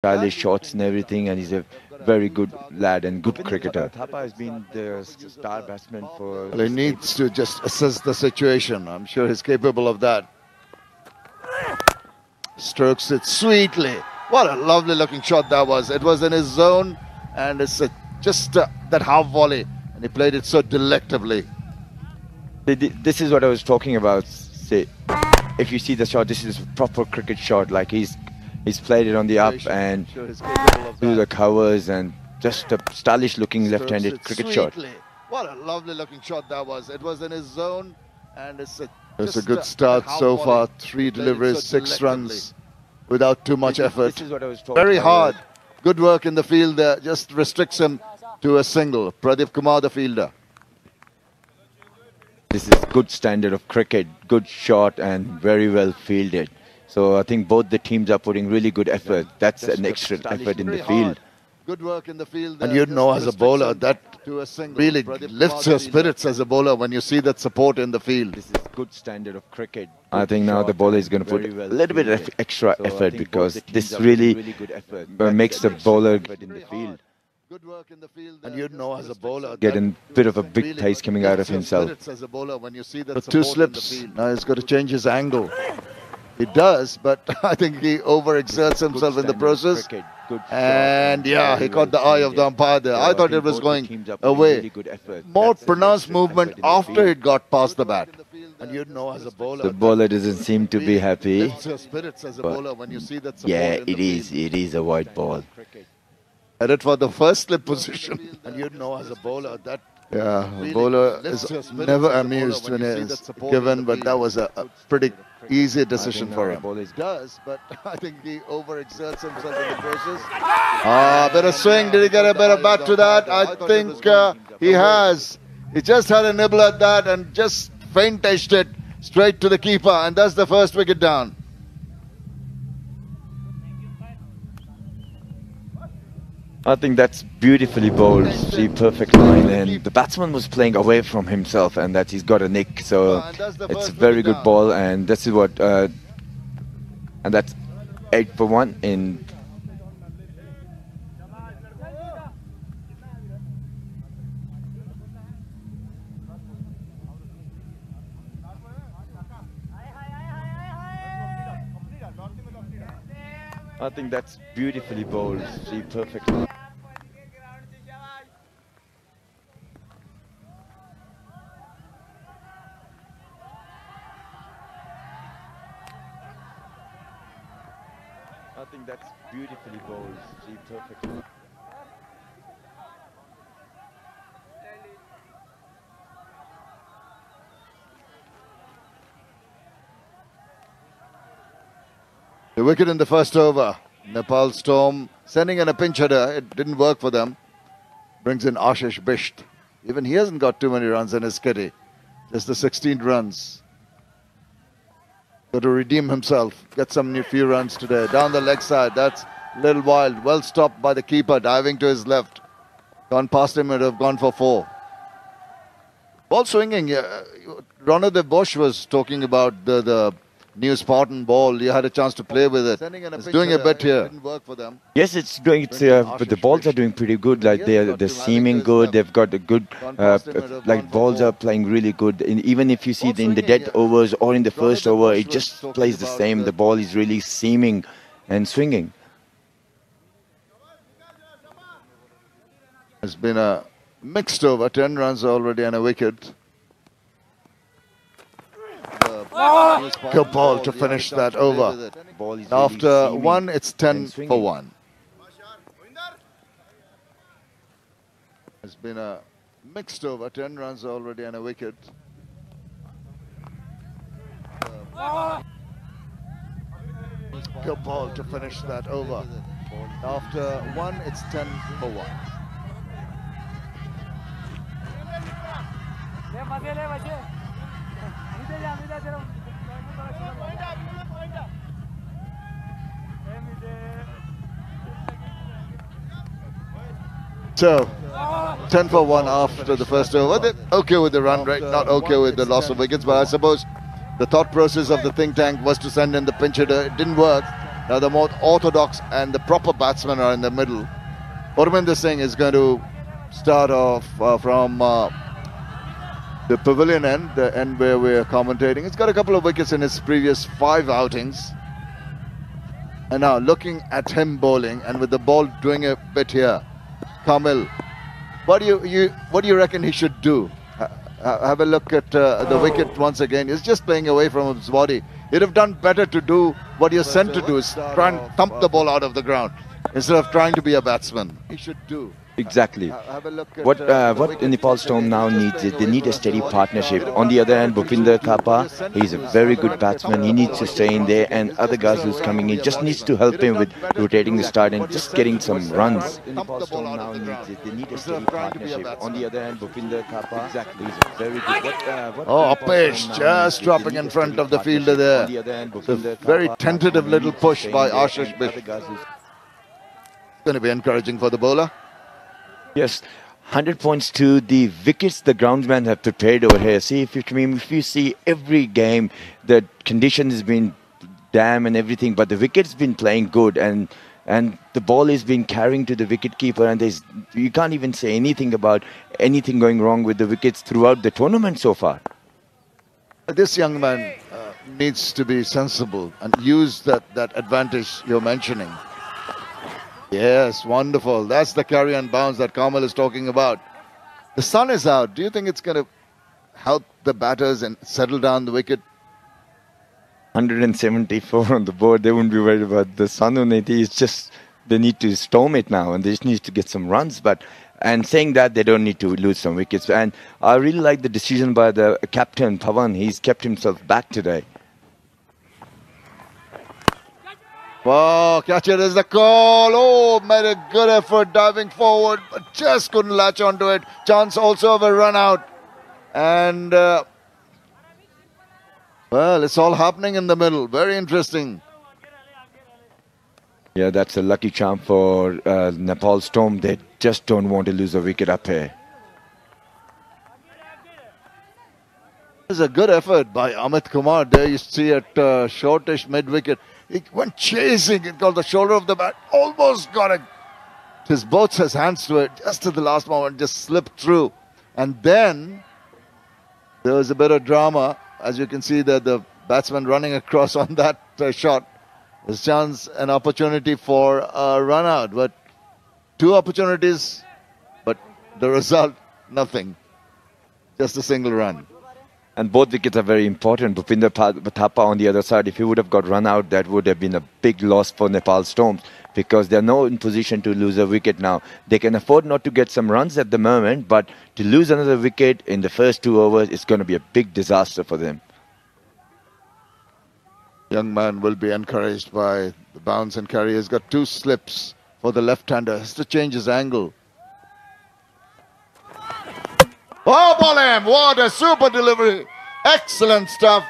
stylish shots and everything, and he's a very good lad and good cricketer. Thapa has been the star batsman for... Well, he needs to just assess the situation. I'm sure he's capable of that. Strokes it sweetly. What a lovely looking shot that was. It was in his zone, and it's just that half volley, and he played it so delectably. This is what I was talking about. See, if you see the shot, this is a proper cricket shot. Like he's played it on the up and through the covers, and just a stylish looking left-handed cricket shot. What a lovely looking shot that was. It was in his zone, and it's a good start so far. 3 deliveries, 6 runs without too much effort. This is what I was talking Very about. hard. Good work in the field there. Just restricts him to a single. Pradeep Kumar, the fielder. This is good standard of cricket, good shot and very well fielded. So I think both the teams are putting really good effort. That's an extra effort in the field. Good work in the field. And you know, as a bowler, that really lifts your spirits as a bowler when you see that support in the field. This is good standard of cricket. I think now the bowler is going to put a little bit of extra effort, because this really makes the bowler in the field. Good work in the field. And you know, as a bowler, Get a bit of a big taste coming out of himself. As a bowler, when you see that 2 slips, now he's got to change his angle. He does, but I think he overexerts himself in the process. And yeah, he caught the eye of the umpire there. I thought it was going away. More pronounced movement after it got past the bat. And you know, as a bowler, The bowler doesn't seem to be happy. lifts your spirits as a bowler when you see that support Yeah, in the it is. field. It is a white ball. Headed for the first slip position. And you know, as a bowler, that bowler is never amused when it's given, but that was a pretty easy decision for him. Does, but I think he overexerts himself in the process. A bit of swing. Did he get a bit of bat to that? I think he has. He just had a nibble at that and just faint-edged it straight to the keeper, and that's the first wicket down. I think that's beautifully bowled. See, perfect line, and the batsman was playing away from himself, and that he's got a nick. So it's a very good ball, and this is what, and that's 8 for 1 in. I think that's beautifully bowled. See, perfect line. I think that's beautifully bowled. See, perfect line. The wicket in the first over. Nepal Storm sending in a pinch hitter. It didn't work for them. Brings in Ashish Bisht. Even he hasn't got too many runs in his kitty. Just the 16 runs. Got to redeem himself. Get some few runs today. Down the leg side. That's a little wild. Well stopped by the keeper. Diving to his left. Gone past him. It would have gone for 4. Ball swinging. Ronald Bosch was talking about the new Spartan ball. You had a chance to play with it. It's doing a bit here. Didn't work for them. Yes, it's doing. But the balls are doing pretty good. Like they're seeming good. They've got a good. Like balls are playing really good. And even if you see it in the dead overs or in the first over, it just plays the same. The ball is really seaming and swinging. It's been a mixed over. 10 runs already and a wicket. Good ball to finish that over. After 1, it's 10 for 1. It's been a mixed over. 10 runs already and a wicket. Good ball to finish that over. After 1, it's 10 for 1. So, 10 for 1 after the first over. They're okay with the run rate, not okay with the loss of wickets, but I suppose the thought process of the think tank was to send in the pinch hitter. It didn't work. Now the more orthodox and the proper batsmen are in the middle. Urvinder Singh is going to start off from the pavilion end, the end where we're commentating. He's got a couple of wickets in his previous 5 outings. And now looking at him bowling and with the ball doing a bit here. Kamil, what do you reckon he should do? Have a look at the wicket once again. He's just playing away from his body. He'd have done better to do what you're sent to do, is try and thump the ball out of the ground instead of trying to be a batsman. He should do. Exactly. What Nepal Storm now needs is they need a steady partnership. On the other hand, Bhupinder Thapa, he's a very good batsman. He needs to stay in there, and other guys who's coming in just needs to help him with rotating the start and just getting some runs. Nepal Storm now needs it. They need a steady partnership. On the other hand, Bhupinder Thapa, exactly, he's a very good. Apesh just dropping in front of the fielder there. A very tentative little push by Ashish Bish. Going to be encouraging for the bowler. Yes, 100 points to the wickets the groundsmen have prepared over here. See, if you see every game, the condition has been damn and everything, but the wicket's been playing good, and the ball has been carrying to the wicketkeeper, and you can't even say anything about anything going wrong with the wickets throughout the tournament so far. This young man needs to be sensible and use that advantage you're mentioning. Yes, wonderful. That's the carry and bounce that Kamil is talking about. The sun is out. Do you think it's going to help the batters and settle down the wicket? 174 on the board. They wouldn't be worried about the sun on it. It's just they need to storm it now, and they just need to get some runs. And saying that, they don't need to lose some wickets. And I really like the decision by the captain, Pawan. He's kept himself back today. Wow, catcher is the call. Oh, made a good effort diving forward, but just couldn't latch onto it. Chance also of a run out. And, well, it's all happening in the middle. Very interesting. Yeah, that's a lucky charm for Nepal Storm. They just don't want to lose a wicket up here. It's a good effort by Amit Kumar. There you see it, shortish mid-wicket. He went chasing, it got the shoulder of the bat, almost got it. Just both his hands to it, just at the last moment, just slipped through. And then there was a bit of drama, as you can see that the batsman running across on that shot. There's chance, an opportunity for a run out, but 2 opportunities, but the result, nothing. Just a single run. And both wickets are very important. Bhupinder Thapa on the other side, if he would have got run out, that would have been a big loss for Nepal Storms, because they're not in position to lose a wicket now. They can afford not to get some runs at the moment, but to lose another wicket in the first 2 overs, it's going to be a big disaster for them. Young man will be encouraged by the bounce and carry. He's got 2 slips for the left-hander. Has to change his angle. Oh, Bolam! What a super delivery. Excellent stuff.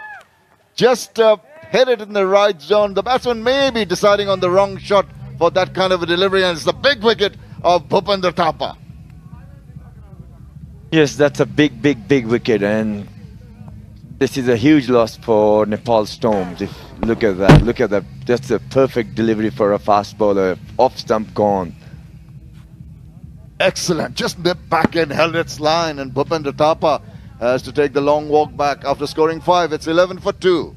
Just hit it in the right zone. The batsman may be deciding on the wrong shot for that kind of a delivery, and it's the big wicket of Bhupinder Thapa. Yes, that's a big wicket, and this is a huge loss for Nepal Storms. Look at that. That's a perfect delivery for a fast bowler. Off stump gone. Excellent. Just nipped back in, held its line, and Bhupinder Thapa has to take the long walk back after scoring 5. It's 11 for 2.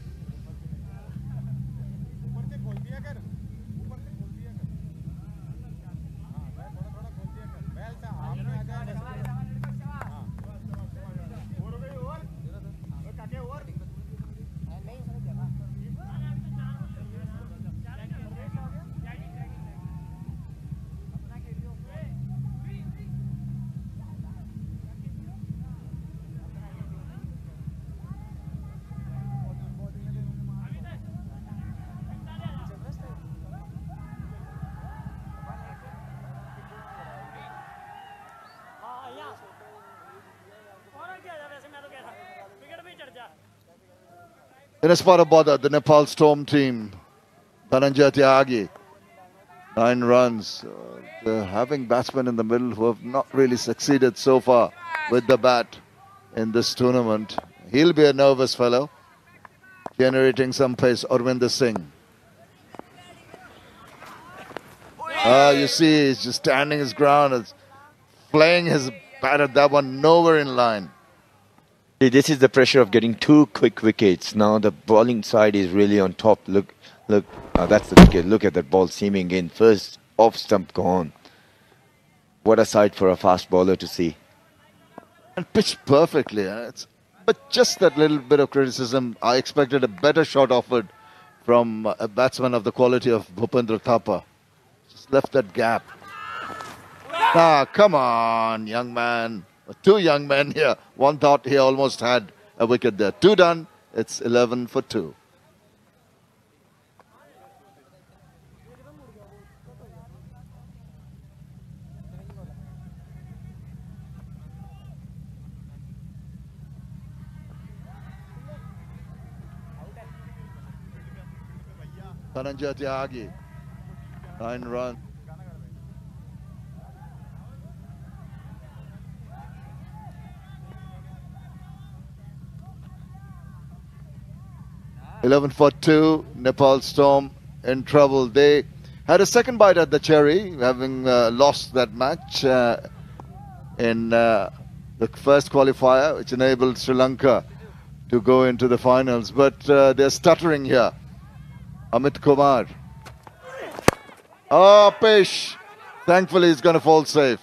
In a spot of bother, the Nepal Storm team, Dhananjay Tyagi, 9 runs. Having batsmen in the middle who have not really succeeded so far with the bat in this tournament. He'll be a nervous fellow, generating some pace. Urvinder Singh. You see, he's just standing his ground, it's playing his bat at that one, nowhere in line. This is the pressure of getting 2 quick wickets. Now the bowling side is really on top. Look, that's the wicket. Look at that ball seaming in. First off stump gone. What a sight for a fast bowler to see. And pitched perfectly. But just that little bit of criticism, I expected a better shot offered from a batsman of the quality of Bhupendra Thapa. Just left that gap. Come on, young man. 2 young men here. One thought he almost had a wicket there. 2 done. It's 11 for 2. Dhananjay Tyagi, 9 runs. (11 for 2). Nepal Storm in trouble. They had a second bite at the cherry, having lost that match in the first qualifier, which enabled Sri Lanka to go into the finals. But they're stuttering here. Amit Kumar. Oh, Pish. Thankfully, he's going to fall safe.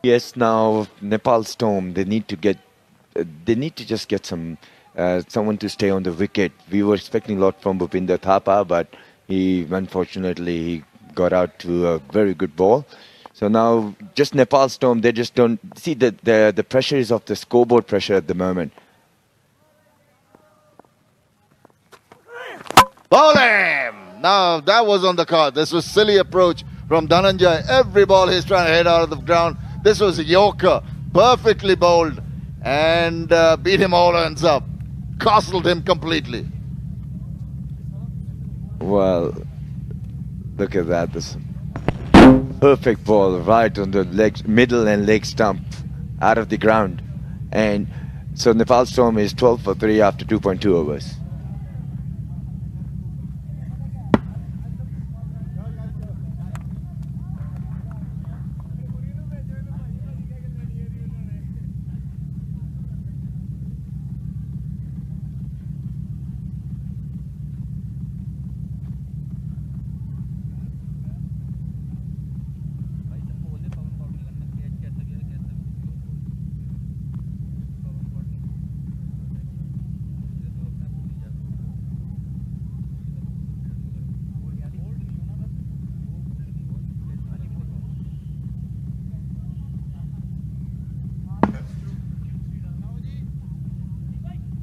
Yes, now Nepal Storm, they need to just get someone to stay on the wicket. We were expecting a lot from Bhupendra Thapa, but unfortunately he got out to a very good ball. So now just Nepal Storm, they just don't see that the pressure is of the scoreboard pressure at the moment. Bowling! Now that was on the card. This was silly approach from Dhananjay. Every ball he's trying to head out of the ground. This was a yorker, perfectly bowled, and beat him all ends up. Castled him completely. Well, look at that. This perfect ball right on the middle and leg stump out of the ground. And so Nepal Storm is 12 for 3 after 2.2 overs.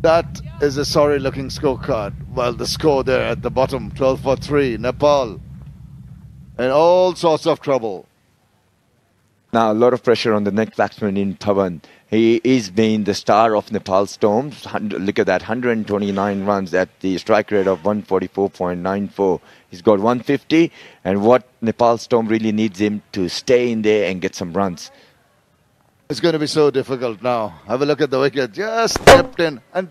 That is a sorry looking scorecard. Well, the score there at the bottom, 12 for 3. Nepal in all sorts of trouble. Now a lot of pressure on the next batsman in Dhawan. He is being the star of Nepal Storm. Look at that, 129 runs at the strike rate of 144.94. He's got 150, and what Nepal Storm really needs him to stay in there and get some runs. It's going to be so difficult now. Have a look at the wicket. Just stepped in. And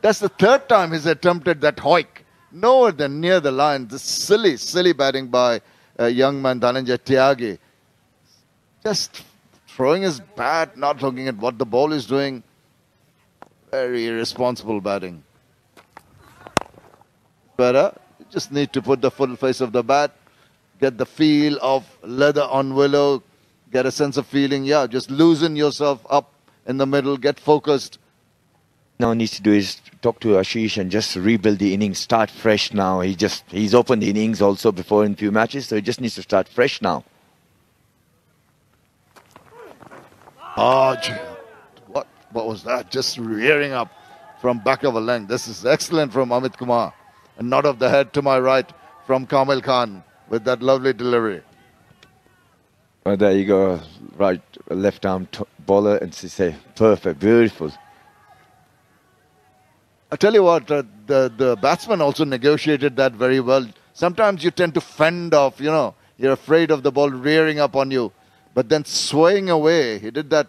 that's the 3rd time he's attempted that hoik. Nowhere than near the line. This silly batting by young man Dhananjay Tyagi. Just throwing his bat, not looking at what the ball is doing. Very irresponsible batting. Better. You just need to put the full face of the bat. Get the feel of leather on willow. Get a sense of feeling, just loosen yourself up in the middle, get focused. Now needs to do is talk to Ashish and just rebuild the innings, start fresh now. He's opened the innings also before in few matches, so he just needs to start fresh now. Oh, what was that? Just rearing up from back of a length. This is excellent from Amit Kumar. A nod of the head to my right from Kamil Khan with that lovely delivery. Well, there you go, right, left arm bowler, and say, perfect, beautiful. I tell you what, the batsman also negotiated that very well. Sometimes you tend to fend off, you're afraid of the ball rearing up on you, but then swaying away, he did that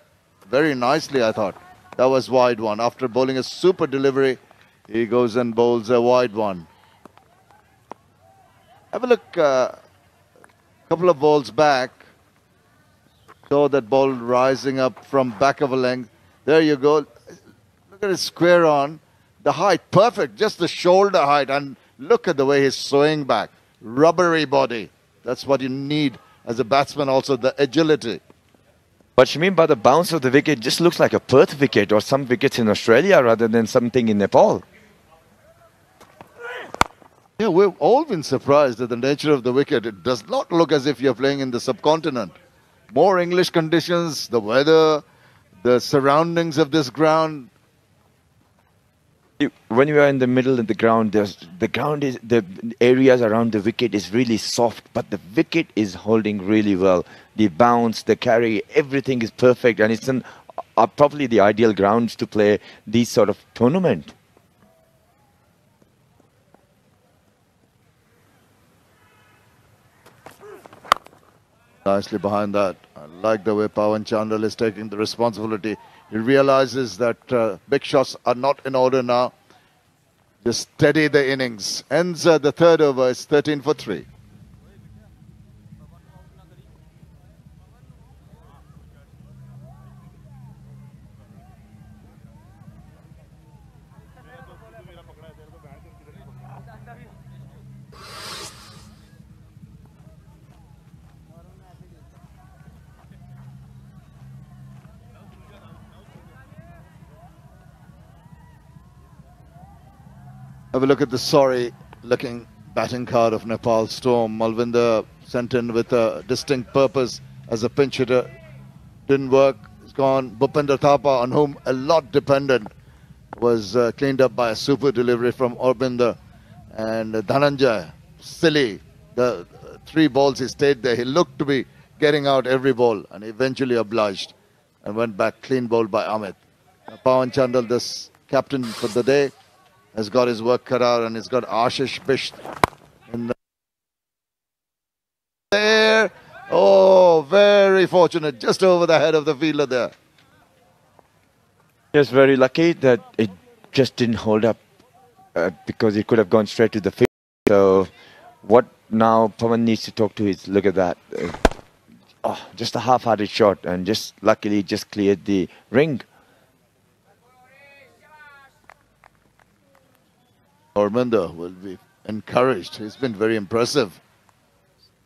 very nicely, I thought. That was wide one. After bowling a super delivery, He goes and bowls a wide one. Have a look, couple of balls back. Saw that ball rising up from back of a length. There you go. Look at it square on. The height, perfect. Just the shoulder height. And look at the way he's swaying back. Rubbery body. That's what you need as a batsman also, the agility. But you mean by the bounce of the wicket, just looks like a Perth wicket or some wickets in Australia rather than something in Nepal. Yeah, we've all been surprised at the nature of the wicket. It does not look as if you're playing in the subcontinent. More English conditions, the weather, the surroundings of this ground. When you are in the middle of the ground, the areas around the wicket is really soft, but the wicket is holding really well. The bounce, the carry, everything is perfect, and it's probably the ideal grounds to play these sort of tournament. Nicely behind that. I like the way Pawan Chandal is taking the responsibility. He realizes that big shots are not in order now. Just steady the innings. Ends the third over. It's 13 for 3. Have a look at the sorry-looking batting card of Nepal Storm. Malvinder sent in with a distinct purpose as a pinch hitter. Didn't work. It's gone. Bhupender Thapa, on whom a lot depended, was cleaned up by a super delivery from Aurobindo. And Dhananjay, silly. The 3 balls he stayed there. He looked to be getting out every ball and eventually obliged and went back clean bowled by Amit. Pawan Chandal, this captain for the day, has got his work cut out, and he's got Ashish Bisht in there. Oh, very fortunate, just over the head of the fielder there. Yes, very lucky that it just didn't hold up because it could have gone straight to the field. So what now Pawan needs to talk to is, look at that. Just a half-hearted shot, and just luckily just cleared the ring. Aurobindo will be encouraged. He's been very impressive.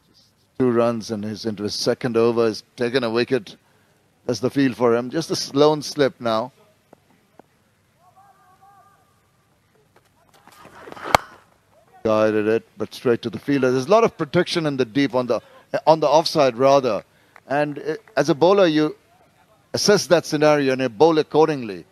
Just 2 runs and he's into his second over. He's taken a wicket. That's the field for him. Just a lone slip now. Guided it, but straight to the fielder. There's a lot of protection in the deep on the offside rather. And as a bowler, you assess that scenario and you bowl accordingly.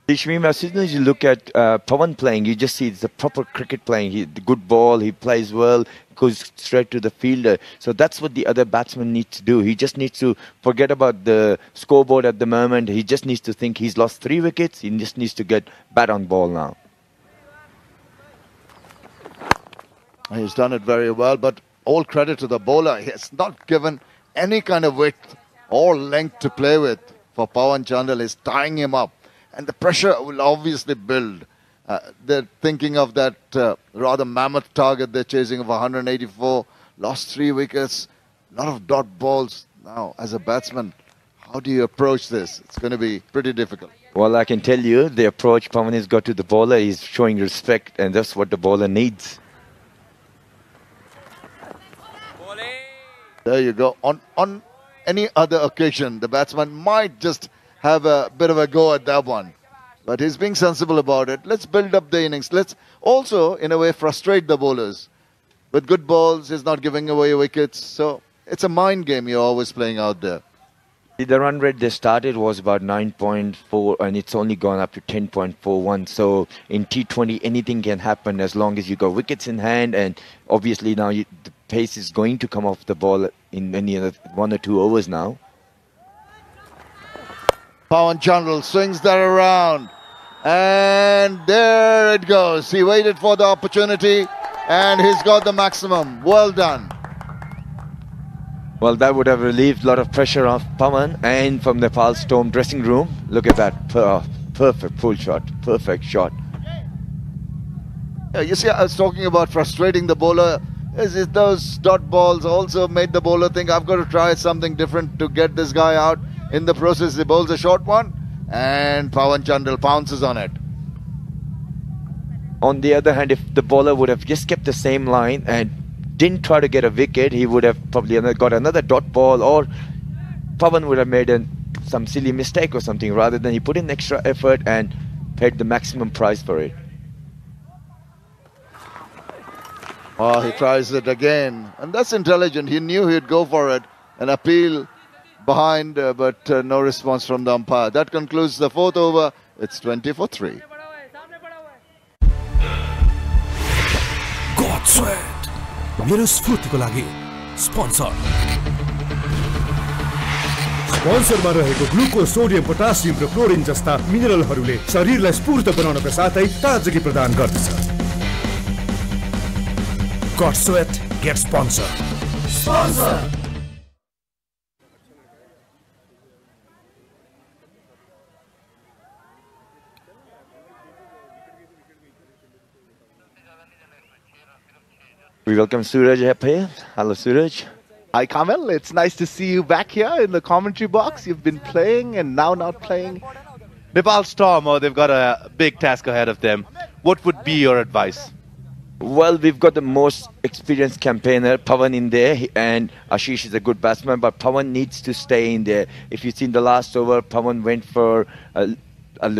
Shmim, as soon as you look at Pawan playing, you just see it's a proper cricket playing. The good ball, he plays well, goes straight to the fielder. So that's what the other batsman needs to do. He just needs to forget about the scoreboard at the moment. He just needs to think he's lost 3 wickets. He just needs to get bat on ball now. He's done it very well, but all credit to the bowler. He has not given any kind of width or length to play with. For Pawan Chandal, is tying him up. And the pressure will obviously build. They're thinking of that rather mammoth target they're chasing of 184. Lost 3 wickets. A lot of dot balls. Now, as a batsman, how do you approach this? It's going to be pretty difficult. Well, I can tell you, the approach Pawan has got to the bowler is showing respect, and that's what the bowler needs. There you go. On any other occasion, the batsman might just have a bit of a go at that one. But he's being sensible about it. Let's build up the innings. Let's also, in a way, frustrate the bowlers. With good balls, he's not giving away wickets. So it's a mind game you're always playing out there. The run rate they started was about 9.4 and it's only gone up to 10.41. So in T20, anything can happen as long as you got wickets in hand. And obviously now the pace is going to come off the ball in any other 1 or 2 overs now. Pawan Chandal swings that around. And there it goes. He waited for the opportunity and he's got the maximum. Well done. Well, that would have relieved a lot of pressure off Pawan and from the Nepal Storm dressing room. Look at that. Perfect full shot. Perfect shot. You see, I was talking about frustrating the bowler. Those dot balls also made the bowler think, I've got to try something different to get this guy out. In the process, he bowls a short one, and Pawan Chandal pounces on it. On the other hand, if the bowler would have just kept the same line and didn't try to get a wicket, he would have probably got another dot ball, or Pawan would have made some silly mistake or something. Rather than he put in extra effort and paid the maximum price for it. Oh, he tries it again. And that's intelligent. He knew he'd go for it. An appeal behind, but no response from the umpire. That concludes the fourth over. It's 20 for 3. Gutfeld, मेरो स्फूर्तिको लागि sponsor स्पोन्सरमा रहेको glucose, sodium, potassium र chlorine जस्ता मिनरलहरूले शरीरलाई स्फूर्त बनाउनका साथै ताजगी प्रदान गर्दछ। Gutfeld, get sponsor. Sponsor. We welcome Suraj here. Hello, Suraj. Hi, Kamil. It's nice to see you back here in the commentary box. You've been playing and now not playing. Nepal Storm, they've got a big task ahead of them. What would be your advice? Well, we've got the most experienced campaigner, Pawan, in there, and Ashish is a good batsman, but Pawan needs to stay in there. If you've seen the last over, Pawan went for he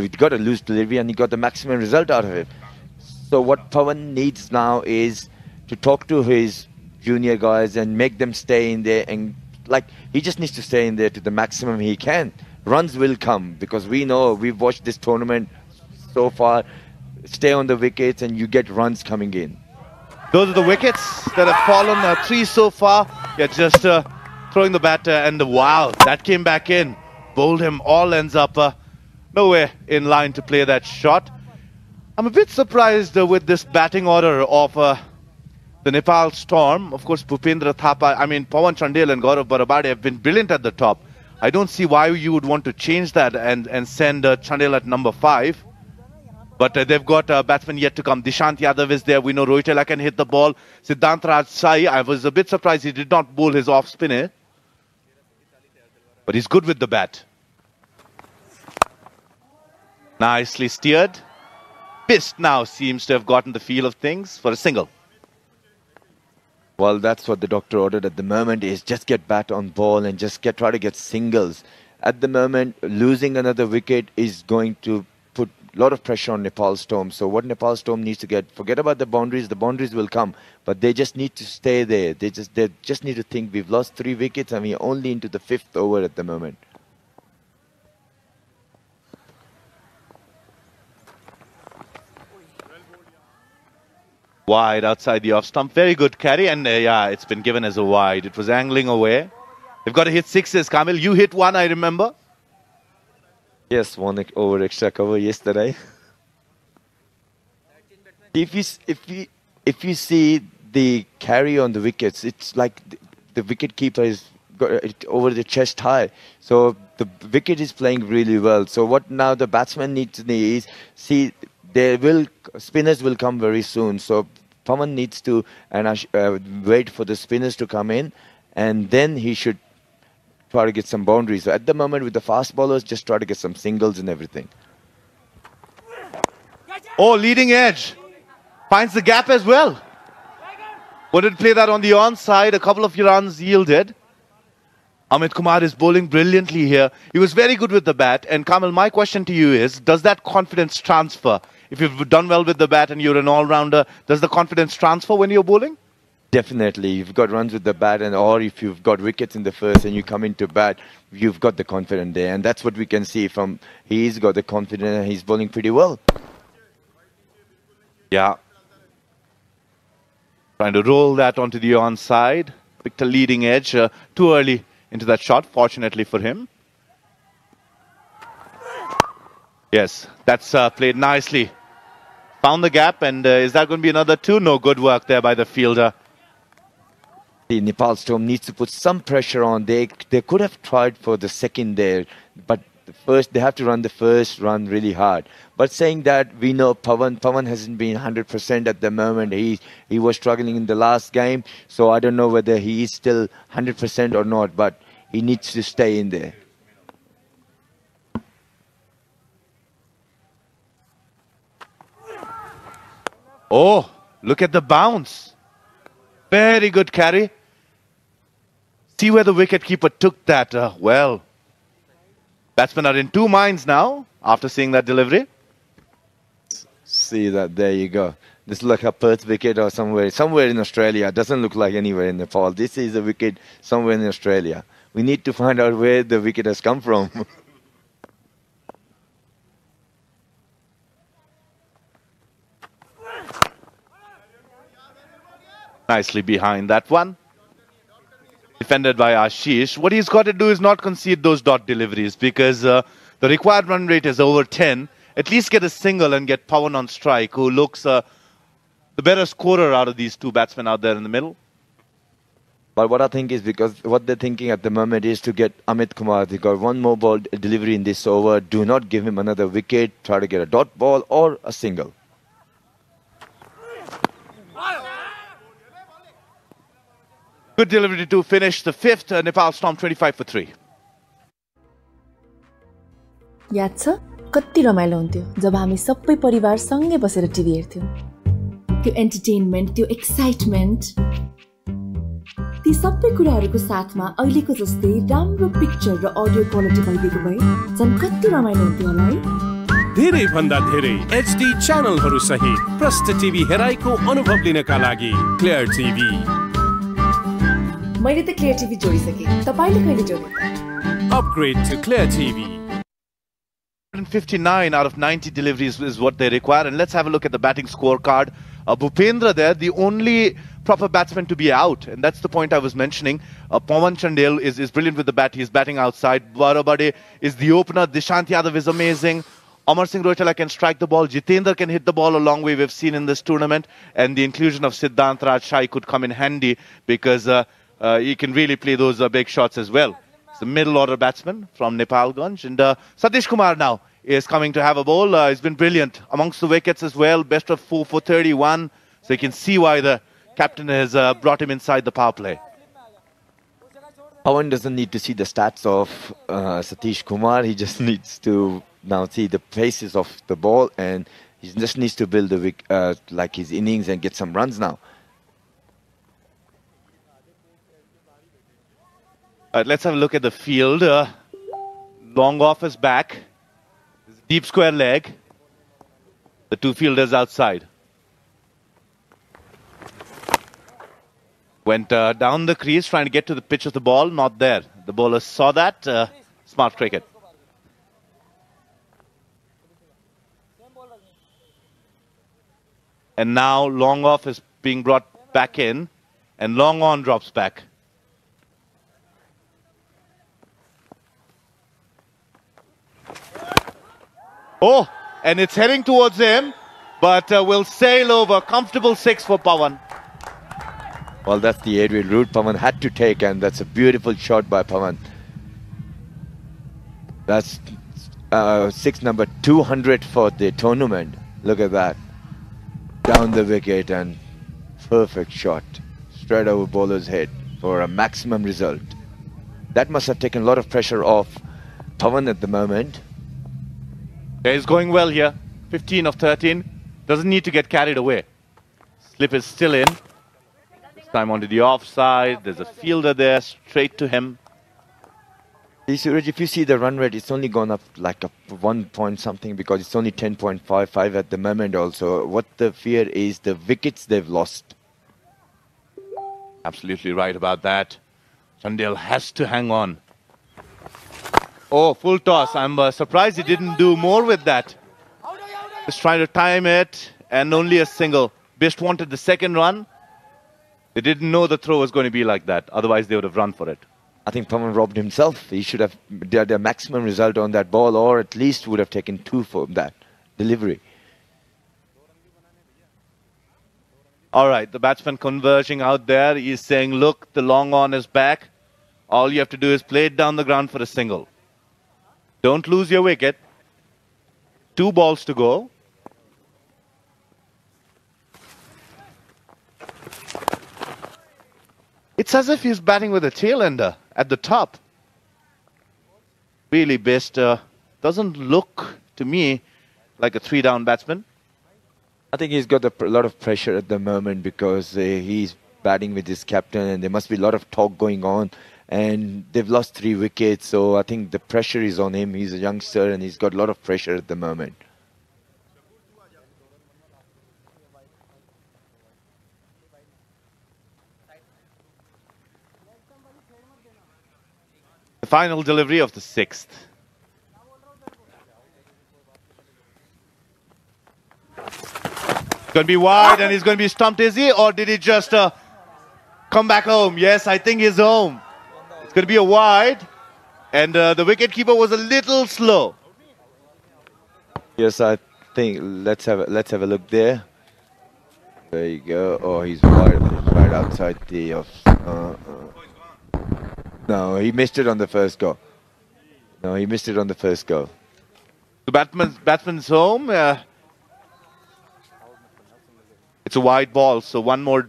got a loose delivery and he got the maximum result out of it. So what Pawan needs now is to talk to his junior guys and make them stay in there, and he just needs to stay in there to the maximum he can. Runs will come, because we know, we've watched this tournament so far. Stay on the wickets and you get runs coming in. Those are the wickets that have fallen, 3 so far. Yeah, just throwing the bat and wow, that came back in. Bowled him, all ends up nowhere in line to play that shot. I'm a bit surprised with this batting order of the Nepal Storm. Of course, Bhupendra Thapa, Pawan Chandel and Gaurav Barabade have been brilliant at the top. I don't see why you would want to change that and send Chandel at number 5. But they've got batsmen yet to come. Dishant Yadav is there. We know Rohitella can hit the ball. Siddhant Raj Sai, I was a bit surprised he did not bowl his off spinner. But he's good with the bat. Nicely steered. Pist now seems to have gotten the feel of things for a single. Well, that's what the doctor ordered at the moment, is just get bat on ball and just try to get singles. At the moment, losing another wicket is going to put a lot of pressure on Nepal Storm. So what Nepal Storm needs to forget about the boundaries will come, but they just need to stay there. They just need to think, we've lost 3 wickets and we're only into the 5th over at the moment. Wide outside the off stump. Very good carry, and yeah, it's been given as a wide. It was angling away. They've got to hit 6s, Kamil. You hit 1, I remember. Yes, 1 over extra cover yesterday. If you see the carry on the wickets, it's like the wicket keeper is got it over the chest high. So the wicket is playing really well. So what now the batsman needs to do is see, spinners will come very soon. So Pawan needs to wait for the spinners to come in, and then he should try to get some boundaries. So at the moment with the fast bowlers, just try to get some singles and everything. Oh, leading edge. Finds the gap as well. Wanted to play that on the onside. A couple of runs yielded. Amit Kumar is bowling brilliantly here. He was very good with the bat. And Kamil, my question to you is, does that confidence transfer? If you've done well with the bat and you're an all-rounder, does the confidence transfer when you're bowling? Definitely. You've got runs with the bat, or if you've got wickets in the first and you come into bat, you've got the confidence there. And that's what we can see from, he's got the confidence and he's bowling pretty well. Yeah. Trying to roll that onto the onside. Picked a leading edge too early into that shot, fortunately for him. Yes, that's played nicely. Found the gap, and is that going to be another 2? No, good work there by the fielder. The Nepal Storm needs to put some pressure on. They could have tried for the second there, but they have to run the first run really hard. But saying that, we know Pawan hasn't been 100% at the moment. He was struggling in the last game, so I don't know whether he is still 100% or not, but he needs to stay in there. Oh, look at the bounce. Very good carry. See where the wicketkeeper took that. Well, batsmen are in two minds now after seeing that delivery. See that, there you go. This is like a Perth wicket or somewhere in Australia. It doesn't look like anywhere in Nepal. This is a wicket somewhere in Australia. We need to find out where the wicket has come from. Nicely behind that one. Defended by Ashish. What he's got to do is not concede those dot deliveries, because the required run rate is over 10. At least get a single and get Pawan on strike, who looks the better scorer out of these two batsmen out there in the middle. But what I think is, because what they're thinking at the moment is to get Amit Kumar. They got one more ball delivery in this over. Do not give him another wicket. Try to get a dot ball or a single. Good delivery to finish the fifth. Nepal Storm 25 for 3. याद छ कति रमाइलो हुन्थ्यो जब हामी सबै परिवार सँगै बसेर टिभी हेर्थ्यौं। त्यो एन्टरटेनमेन्ट, त्यो एक्साइटमेन्ट, ती सबै कुराहरुको साथमा अहिलेको जस्तै राम्रो पिक्चर र अडियो क्वालिटी भइदिएको भए झन् कति रमाइलो हुन्थ्यो होला है। धेरै भन्दा धेरै एचडी च्यानलहरु सहित प्रष्ट टिभी हेराइको अनुभव लिनका लागि क्लियर टिभी। मैले त क्लियर टिभी जोडिसके। तपाईले कहिले जोड्नु? Upgrade to Clear TV. 159 out of 90 deliveries is what they require. And let's have a look at the batting scorecard. Bhupendra there, the only proper batsman to be out. And that's the point I was mentioning. Pawan Chandel is brilliant with the bat. He's batting outside. Barabade is the opener. Dishant Yadav is amazing. Amar Singh Roytala can strike the ball. Jitendra can hit the ball a long way, we've seen in this tournament. And the inclusion of Siddhant Raj Shai could come in handy, because he can really play those big shots as well. The middle order batsman from Nepalganj. And Satish Kumar now is coming to have a bowl. He's been brilliant amongst the wickets as well. Best of 4 for 31. So you can see why the captain has brought him inside the power play. Pawan doesn't need to see the stats of Satish Kumar. He just needs to now see the paces of the ball, and he just needs to build the like his innings and get some runs now. Let's have a look at the field. Long off his back. Deep square leg. The two fielders outside. Went down the crease trying to get to the pitch of the ball. Not there. The bowler saw that. Smart cricket. And now long off is being brought back in. And long on drops back. Oh, and it's heading towards him, but will sail over. Comfortable 6 for Pawan. Well, that's the aerial route Pawan had to take, and that's a beautiful shot by Pawan. That's 6 number 200 for the tournament. Look at that. Down the wicket, and perfect shot. Straight over bowler's head for a maximum result. That must have taken a lot of pressure off Pawan at the moment. Yeah, he's going well here. 15 of 13. Doesn't need to get carried away. Slip is still in. This time onto the offside. There's a fielder there. Straight to him. Suraj, if you see the run rate, it's only gone up like a 1 point something, because it's only 10.55 at the moment also. What the fear is the wickets they've lost. Absolutely right about that. Chandel has to hang on. Oh, full toss. I'm surprised he didn't do more with that. Just trying to time it, and only a single. Best wanted the second run. They didn't know the throw was going to be like that. Otherwise, they would have run for it. I think Pawan robbed himself. He should have did a maximum result on that ball, or at least would have taken 2 for that delivery. All right, the batsman converging out there. He's saying, look, the long on is back. All you have to do is play it down the ground for a single. Don't lose your wicket. 2 balls to go. It's as if he's batting with a tail ender at the top. Really best. Doesn't look to me like a 3-down batsman. I think he's got a lot of pressure at the moment because he's batting with his captain and there must be a lot of talk going on. And they've lost 3 wickets, so I think the pressure is on him. He's a youngster and he's got a lot of pressure at the moment. The final delivery of the 6th. Going to be wide and he's going to be stumped, is he? Or did he just come back home? Yes, I think he's home. It's going to be a wide, and the wicketkeeper was a little slow. Yes, I think let's have a look there. There you go. Oh, he's right outside the off. No, he missed it on the first go. No, he missed it on the first go. The batsman's home. It's a wide ball, so 1 more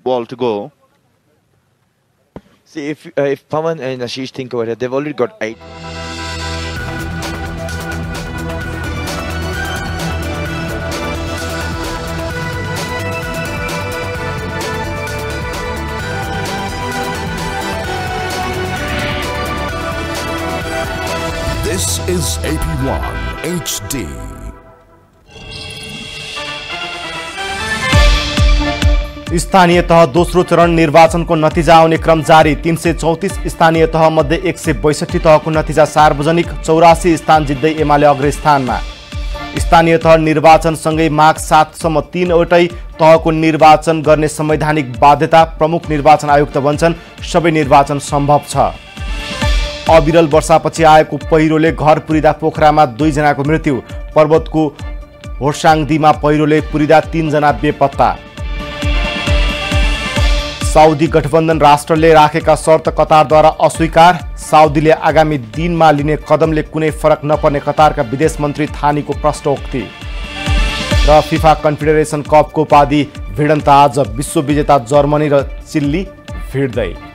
ball to go. See, if Pawan and Ashish think about it, they've already got 8. This is AP1 HD. स्थानीय तह दोस्रो चरण निर्वाचनको नतिजा आउने क्रम जारी। 334 स्थानीय तह मध्ये 162 तहको नतिजा सार्वजनिक। 84 स्थान जित्दै एमाले अग्रस्थानमा। स्थानीय तह निर्वाचनसँगै माघ 7 सम्म 3वटै तहको निर्वाचन गर्ने संवैधानिक बाध्यता। प्रमुख निर्वाचन आयुक्त भन्छन् सबै निर्वाचन सम्भव छ। अविरल वर्षापछि आएको पहिरोले घर पुरिदा पोखरामा 2 जनाको मृत्यु। पर्वतको होर्साङदीमा पहिरोले पुरिदा 3 जना बेपत्ता। साउदी गठबन्धन राष्ट्रले राखेका शर्त कतारद्वारा अस्वीकार। साउदीले आगामी दिनमा लिने कदमले कुनै फरक नपर्ने कतारका विदेश मन्त्री थानीको प्रश्नोक्ति। र फिफा कन्फेडरेसन कपको उपाधि भिडन्त आज। विश्वविजेता जर्मनी र चिल्ली भिड्दै।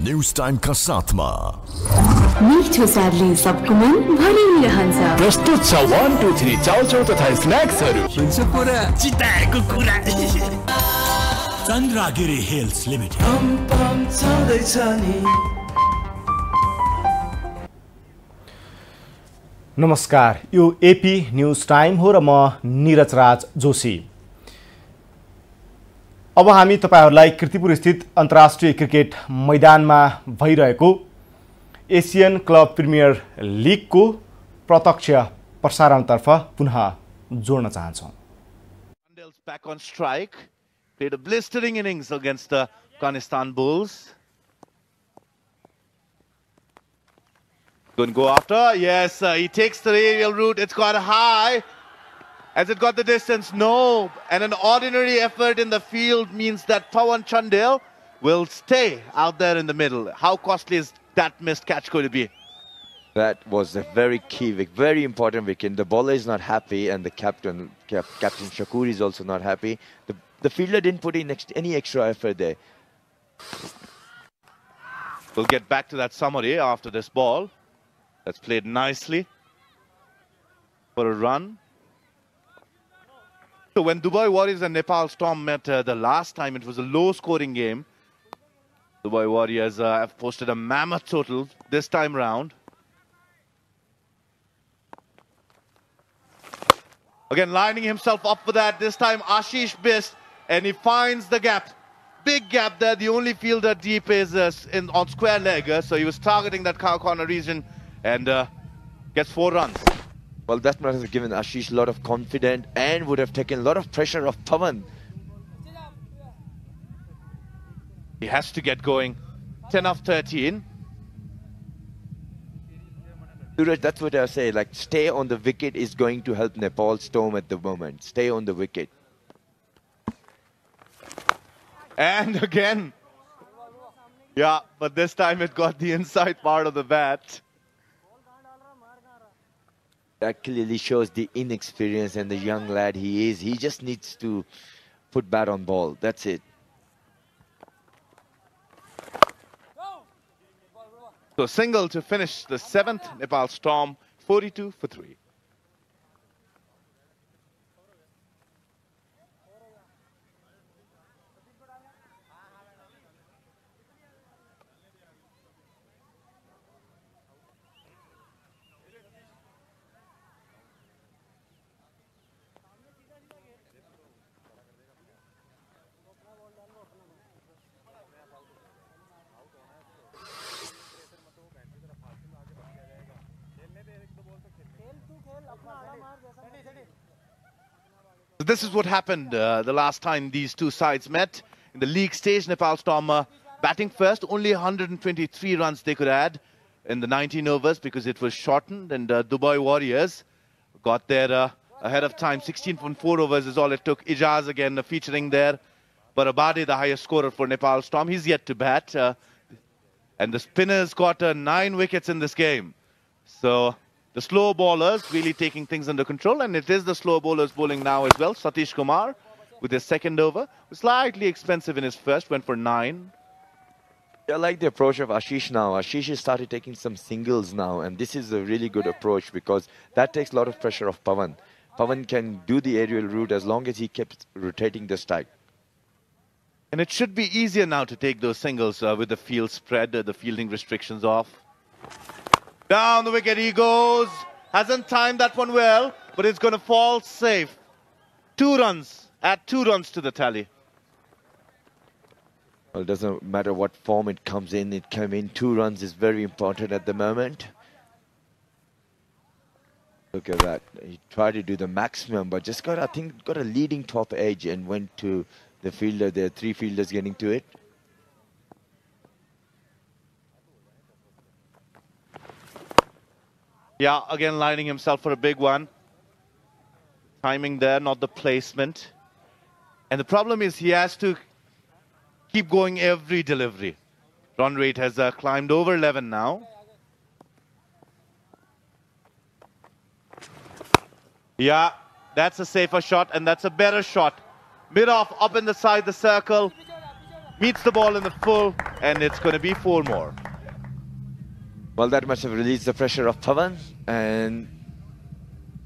न्यूज टाइम का साथमा मिठो स्वादले सबको मन भरिरहन्छ। प्रस्तुत छ 1 2 3 चाउचाउ तथा स्न्याक्सहरू। हुन्छ पुरा चिताएको कुरा। चन्द्रगिरी हिल्स लिमिटेड पम चल्दैछ नि। नमस्कार, यो एपी न्यूज टाइम हो र म नीरज राज जोशी। अब हामी तपाईहरुलाई कीर्तिपुर स्थित अन्तर्राष्ट्रिय क्रिकेट मैदानमा भइरहेको एशियन क्लब प्रिमियर लिगको प्रत्यक्ष प्रसारणतर्फ पुनः जोड्न चाहन्छौं। Chandell's back on strike. Played a blistering innings against the Afghanistan Bulls. Going to go after. Yes, he takes the aerial route. It's got high. Has it got the distance? No. And an ordinary effort in the field means that Pawan Chandel will stay out there in the middle. How costly is that missed catch going to be? That was a very key, very important wicket. The bowler is not happy and the captain Shakur is also not happy. The fielder didn't put in any extra effort there. We'll get back to that summary after this ball. That's played nicely for a run. So when Dubai Warriors and Nepal Storm met the last time, it was a low-scoring game. Dubai Warriors have posted a mammoth total this time round. Again, lining himself up for that. This time Ashish missed, and he finds the gap. Big gap there. The only fielder deep is on square leg. So he was targeting that corner region and gets 4 runs. Well, that must have given Ashish a lot of confidence and would have taken a lot of pressure off Pawan. He has to get going. 10 of 13. Suraj, that's what I say. Like, stay on the wicket is going to help Nepal Storm at the moment. Stay on the wicket. And again. Yeah, but this time it got the inside part of the bat. That clearly shows the inexperience and the young lad he is. He just needs to put bat on ball. That's it. So single to finish the 7th. Nepal Storm 42 for 3. So this is what happened the last time these two sides met. In the league stage, Nepal Storm batting first. Only 123 runs they could add in the 19 overs because it was shortened. And Dubai Warriors got there ahead of time. 16.4 overs is all it took. Ijaz again featuring there. But Abade, the highest scorer for Nepal Storm, he's yet to bat. And the spinners got 9 wickets in this game. So the slow bowlers really taking things under control, and it is the slow bowlers bowling now as well. Satish Kumar with his second over. Slightly expensive in his first, went for 9. I like the approach of Ashish now. Ashish has started taking some singles now, and this is a really good approach because that takes a lot of pressure off Pawan. Pawan can do the aerial route as long as he keeps rotating the strike. And it should be easier now to take those singles with the field spread, the fielding restrictions off. Down the wicket he goes. Hasn't timed that one well, but it's going to fall safe. 2 runs. Add 2 runs to the tally. Well, it doesn't matter what form it comes in. It came in 2 runs is very important at the moment. Look at that. He tried to do the maximum, but just got, I think, got a leading top edge and went to the fielder. There are 3 fielders getting to it. Yeah, again lining himself for a big one. Timing there, not the placement. And the problem is he has to keep going every delivery. Run rate has climbed over 11 now. Yeah, that's a safer shot and that's a better shot. Mid-off, up in the side, the circle. Meets the ball in the full and it's going to be 4 more. Well, that must have released the pressure of Pawan. And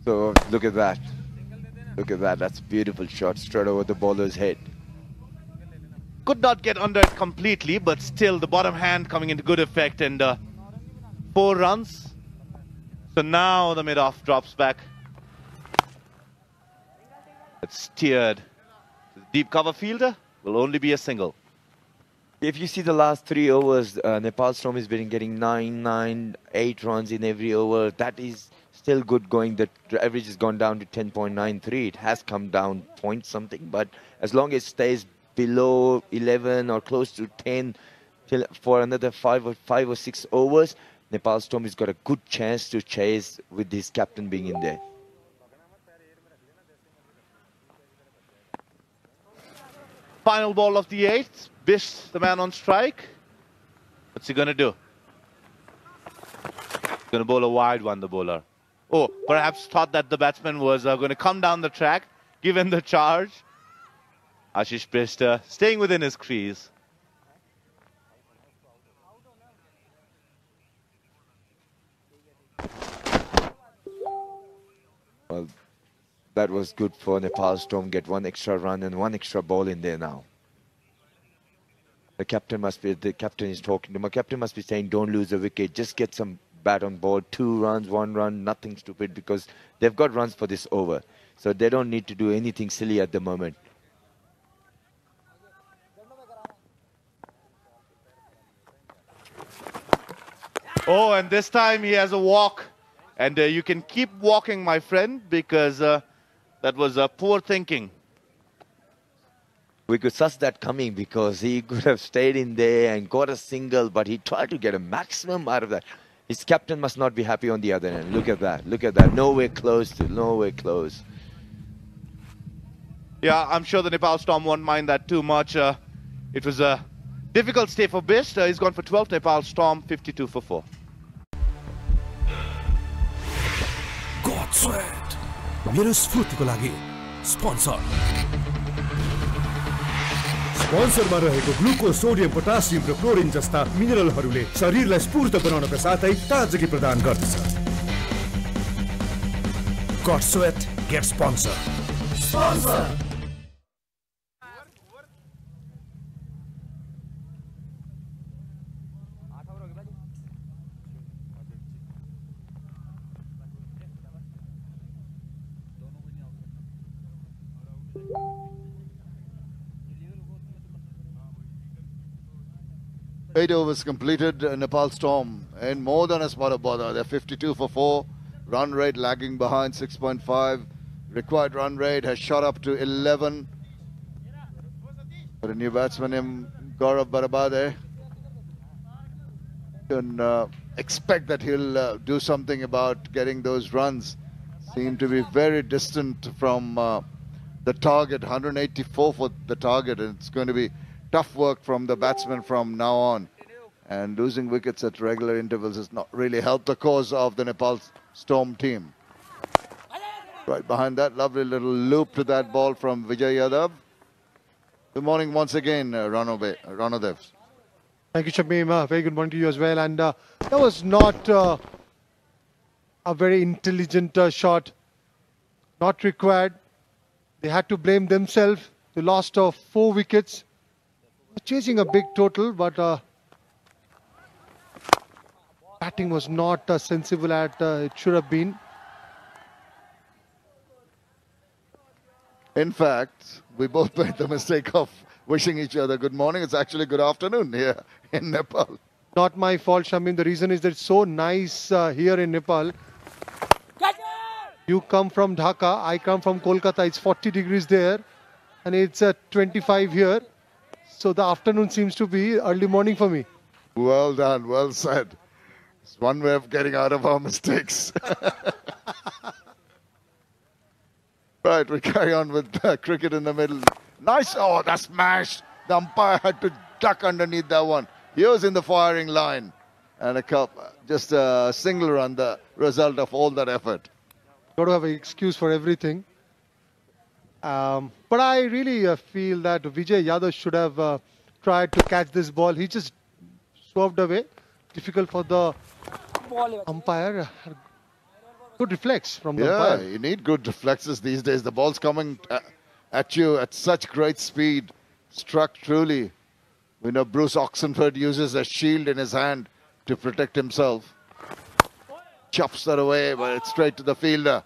so look at that. Look at that. That's a beautiful shot straight over the bowler's head. Could not get under it completely, but still the bottom hand coming into good effect and 4 runs. So now the mid-off drops back. It's steered. The deep cover fielder will only be a single. If you see the last 3 overs, Nepal Storm has been getting 9, 9, 8 runs in every over. That is still good going. The average has gone down to 10.93. It has come down point something, but as long as it stays below 11 or close to 10 for another 5 or 6 overs, Nepal Storm has got a good chance to chase with his captain being in there. Final ball of the 8th. Bish, the man on strike. What's he going to do? He's going to bowl a wide one, the bowler. Oh, perhaps thought that the batsman was going to come down the track, give him the charge. Ashish Bish staying within his crease. Well, that was good for Nepal Storm. Get 1 extra run and 1 extra ball in there now. The captain is talking to him. The captain must be saying, don't lose a wicket. Just get some bat on board. 2 runs, 1 run, nothing stupid because they've got runs for this over. So they don't need to do anything silly at the moment. Oh, and this time he has a walk. And you can keep walking, my friend, because that was poor thinking. We could suss that coming because he could have stayed in there and got a single, but he tried to get a maximum out of that. His captain must not be happy on the other end. Look at that. Look at that. Nowhere close. Yeah, I'm sure the Nepal Storm won't mind that too much. It was a difficult stay for Bisht. He's gone for 12. Nepal Storm 52 for 4. God sweat. मेरो स्फूर्तिको लागि स्पोन्सरमा रहेको glucose sodium potassium र chlorine जस्ता मिनरलहरूले शरीरलाई स्फूर्त बनाउनका साथै ताजगी प्रदान गर्दछ। God sweat get sponsor. Eight overs completed. Nepal Storm and more than a spot of bother. They're 52 for 4. Run rate lagging behind 6.5. Required run rate has shot up to 11. But a new batsman in Gaurav Barabade. You can expect that he'll do something about getting those runs. Seem to be very distant from the target. 184 for the target, and it's going to be tough work from the batsman from now on. And losing wickets at regular intervals has not really helped the cause of the Nepal Storm team. Right behind that, lovely little loop to that ball from Vijay Yadav. Good morning once again, Ranodev. Thank you, Shamim. Very good morning to you as well. And that was not a very intelligent shot. Not required. They had to blame themselves. They lost 4 wickets. Chasing a big total, but batting was not sensible as it should have been. In fact, we both made the mistake of wishing each other good morning. It's actually good afternoon here in Nepal. Not my fault, Shamim. The reason is that it's so nice here in Nepal. You come from Dhaka, I come from Kolkata. It's 40 degrees there and it's 25 here. So the afternoon seems to be early morning for me. Well done, well said. It's one way of getting out of our mistakes. Right, we carry on with cricket in the middle. Nice, oh, that's smashed. The umpire had to duck underneath that one. He was in the firing line. And just a single run, the result of all that effort. Got to have an excuse for everything. But I really feel that Vijay Yadav should have tried to catch this ball. He just swerved away. Difficult for the umpire. Good reflex from the umpire. Yeah, you need good reflexes these days. The ball's coming at you at such great speed. Struck truly. We know Bruce Oxenford uses a shield in his hand to protect himself. Chops that away, but it's straight to the fielder.